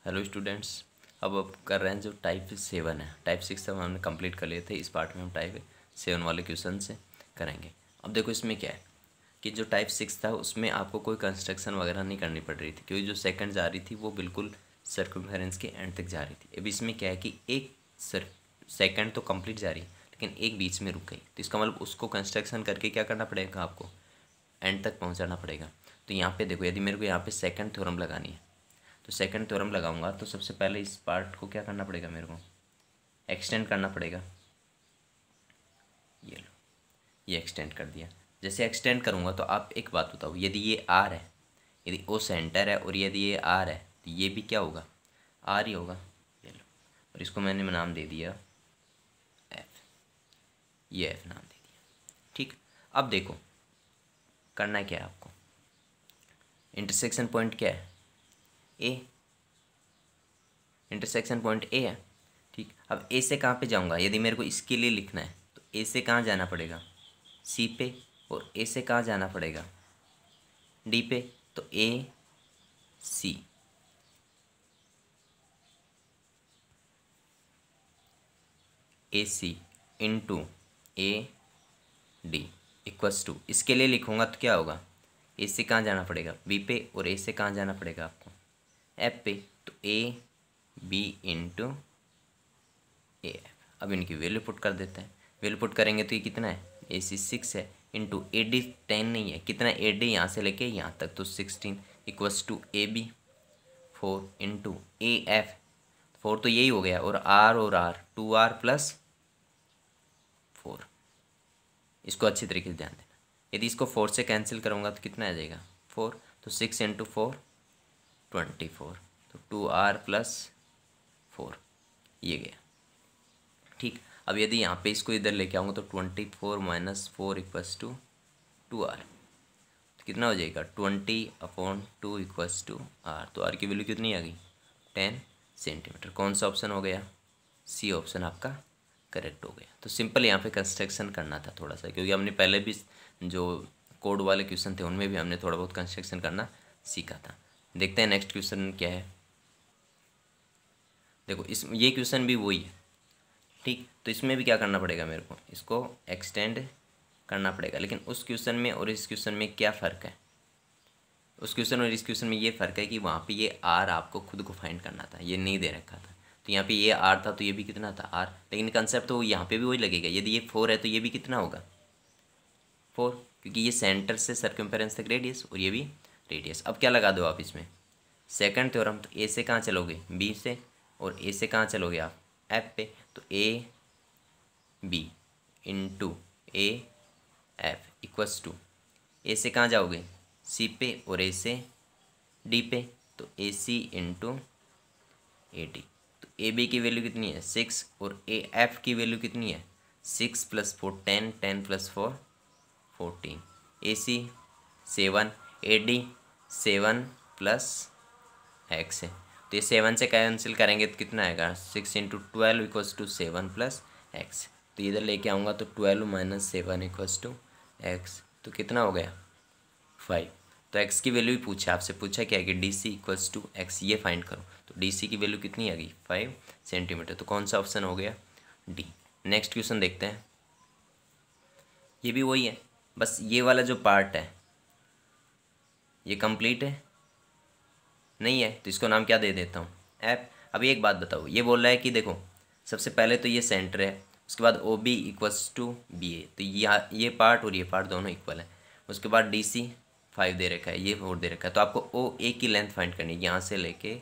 Hello students. अब कर रहे हैं जो टाइप 7 है। टाइप 6 तक हमने कंप्लीट कर लिए थे। इस पार्ट में हम टाइप 7 वाले क्वेश्चन से करेंगे। अब देखो इसमें क्या है कि जो टाइप 6 था उसमें आपको कोई कंस्ट्रक्शन वगैरह नहीं करनी पड़ रही थी, क्योंकि जो सेकंड जा रही थी वो बिल्कुल सर्कमफेरेंस के एंड तक जा रही थी। अब इसमें क्या है कि एक सेकंड तो कंप्लीट जा रही लेकिन एक बीच में रुक गई, तो इसका मतलब उसको कंस्ट्रक्शन करके क्या करना पड़ेगा, आपको एंड तक पहुँचाना पड़ेगा। तो यहाँ पे देखो, यदि मेरे को यहाँ पे सेकंड थ्योरम लगानी है तो सेकंड थ्योरम लगाऊंगा तो सबसे पहले इस पार्ट को क्या करना पड़ेगा, मेरे को एक्सटेंड करना पड़ेगा। ये लो, ये एक्सटेंड कर दिया। जैसे एक्सटेंड करूँगा तो आप एक बात बताओ, यदि ये आर है, यदि ओ सेंटर है और यदि ये आर है तो ये भी क्या होगा, आर ही होगा। ये लो, और इसको मैंने नाम दे दिया एफ, ये एफ नाम दे दिया। ठीक, अब देखो करना क्या है आपको, इंटरसेक्शन पॉइंट क्या है, ए, इंटरसेक्शन पॉइंट ए है। ठीक, अब ए से कहाँ पे जाऊँगा, यदि मेरे को इसके लिए लिखना है तो ए से कहाँ जाना पड़ेगा, सी पे, और ए से कहाँ जाना पड़ेगा, डी पे। तो A C, A C into A D equals to, इसके लिए लिखूँगा तो क्या होगा, ए से कहाँ जाना पड़ेगा, बी पे, और ए से कहाँ जाना पड़ेगा आपको, एफ पे। तो A B into A F. अब इनकी वैल्यू पुट कर देते हैं। वैल्यू पुट करेंगे तो ये कितना है, ए सी 6 है, इंटू ए डी 10 नहीं है, कितना ए डी यहाँ से लेके यहाँ तक तो 16 equals to A B 4 into A F, 4 तो यही हो गया, और आर 2R प्लस 4। इसको अच्छी तरीके से ध्यान देना। यदि इसको 4 से कैंसिल करूँगा तो कितना आ जाएगा, 4, तो 6 इंटू 4 24, तो 2R प्लस 4, ये गया। ठीक, अब यदि यहाँ पे इसको इधर लेके आऊँगा तो 24 माइनस 4 इक्वल्स टू 2R, तो कितना हो जाएगा, 20/2 इक्वल्स टू R। तो R की वैल्यू कितनी आ गई, 10 सेंटीमीटर। कौन सा ऑप्शन हो गया, सी ऑप्शन आपका करेक्ट हो गया। तो सिंपल यहाँ पे कंस्ट्रक्शन करना था थोड़ा सा, क्योंकि हमने पहले भी जो कोड वाले क्वेश्चन थे उनमें भी हमने थोड़ा बहुत कंस्ट्रक्शन करना सीखा था। देखते हैं नेक्स्ट क्वेश्चन क्या है। देखो ये क्वेश्चन भी वही है। ठीक, तो इसमें भी क्या करना पड़ेगा, मेरे को इसको एक्सटेंड करना पड़ेगा। लेकिन उस क्वेश्चन में और इस क्वेश्चन में क्या फ़र्क है, उस क्वेश्चन और इस क्वेश्चन में ये फ़र्क है कि वहाँ पे ये आर आपको खुद को फाइंड करना था, ये नहीं दे रखा था। तो यहाँ पे ये आर था तो ये भी कितना था, आर। लेकिन कंसेप्ट तो यहाँ पे भी वही लगेगा, यदि ये 4 है तो ये भी कितना होगा, 4, क्योंकि ये सेंटर से सर्कमफेरेंस तक रेडियस और ये भी रेडियस। अब क्या लगा दो आप इसमें, सेकंड थ्योरम। तो ए से कहाँ चलोगे, बी से, और ए से कहाँ चलोगे आप, एफ पे। तो A B into A F equals to, A से कहाँ जाओगे, सी पे, और ए से डी पे। तो A C into A D. तो ए बी की वैल्यू कितनी है, 6, और ए एफ की वैल्यू कितनी है, 6 + 4 10, 10 + 4 14, A C 7, A D 7 plus x है। तो ये 7 से कैंसिल करेंगे तो कितना आएगा, 6 into 12 equals to 7 plus x. तो इधर लेके आऊँगा तो 12 माइनस 7 इक्वल्स टू एक्स, तो कितना हो गया, 5। तो एक्स की वैल्यू भी पूछा, आपसे पूछा क्या है कि D C equals to x, ये फाइंड करो। तो डी सी की वैल्यू कितनी आ गई, 5 सेंटीमीटर। तो कौन सा ऑप्शन हो गया, डी। नेक्स्ट क्वेश्चन देखते हैं। ये भी वही है, बस ये वाला जो पार्ट है ये कंप्लीट है नहीं है, तो इसको नाम क्या दे देता हूँ, एफ। अभी एक बात बताओ, ये बोल रहा है कि देखो सबसे पहले तो ये सेंटर है, उसके बाद O B equals to B A, तो ये पार्ट और ये पार्ट दोनों इक्वल है। उसके बाद डी सी 5 दे रखा है, ये 4 दे रखा है। तो आपको ओ ए की लेंथ फाइंड करनी है, यहाँ से लेके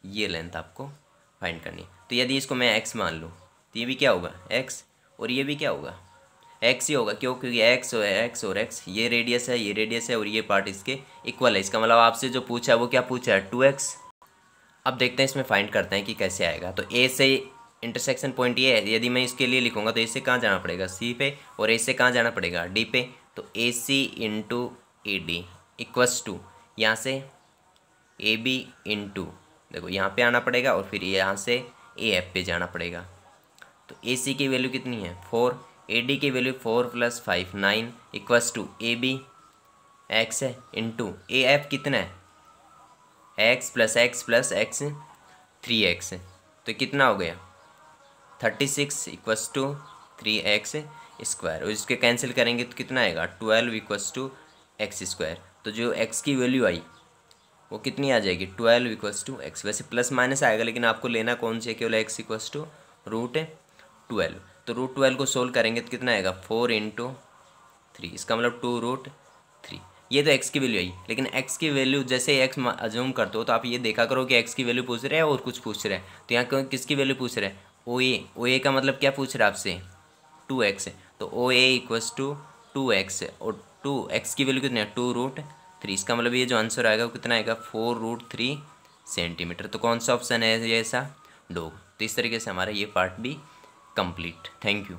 ये लेंथ आपको फाइंड करनी है। तो यदि इसको मैं एक्स मान लूँ तो ये भी क्या होगा, एक्स, और ये भी क्या होगा, एक्स ही होगा। क्यों, क्योंकि एक्स और एक्स, ये रेडियस है, ये रेडियस है, और ये पार्ट इसके इक्वल है। इसका मतलब आपसे जो पूछा है वो क्या पूछा है, 2x। अब देखते हैं इसमें फाइंड करते हैं कि कैसे आएगा। तो ए से इंटरसेक्शन पॉइंट ये है, यदि मैं इसके लिए लिखूँगा तो ए से कहाँ जाना पड़ेगा, सी पे, और ए से कहाँ जाना पड़ेगा, डी पे। तो A C into A D equals to, यहाँ से ए बी इंटू, देखो यहाँ पे आना पड़ेगा, और फिर यहाँ से ए एफ पे जाना पड़ेगा। तो ए सी की वैल्यू कितनी है, 4, ए डी की value 4 + 5 9 equals to A B x है, इंटू ए एफ कितना है, x plus x plus x 3x, तो कितना हो गया 36 इक्वस टू 3x स्क्वायर, और इसके कैंसिल करेंगे तो कितना आएगा 12 इक्वस टू एक्स स्क्वायर। तो जो x की वैल्यू आई वो कितनी आ जाएगी 12 इक्वस टू एक्स। वैसे प्लस माइनस आएगा लेकिन आपको लेना कौन से केवल x इक्वस टू √12। तो √12 को सोल्व करेंगे तो कितना आएगा 4 × 3, इसका मतलब 2√3। ये तो x की वैल्यू आई, लेकिन x की वैल्यू जैसे x अज्यूम करते हो तो आप ये देखा करो कि x की वैल्यू पूछ रहे हैं और कुछ पूछ रहे हैं। तो यहाँ किसकी वैल्यू पूछ रहे हैं OA का मतलब क्या पूछ रहा है आपसे 2x, तो OA इक्वस टू 2x, और 2x की वैल्यू कितनी है 2√3। इसका मतलब ये जो आंसर आएगा वो कितना आएगा 4√3 सेंटीमीटर। तो कौन सा ऑप्शन है ये ऐसा डॉग। तो इस तरीके से हमारा ये पार्ट भी कंप्लीट। Thank you.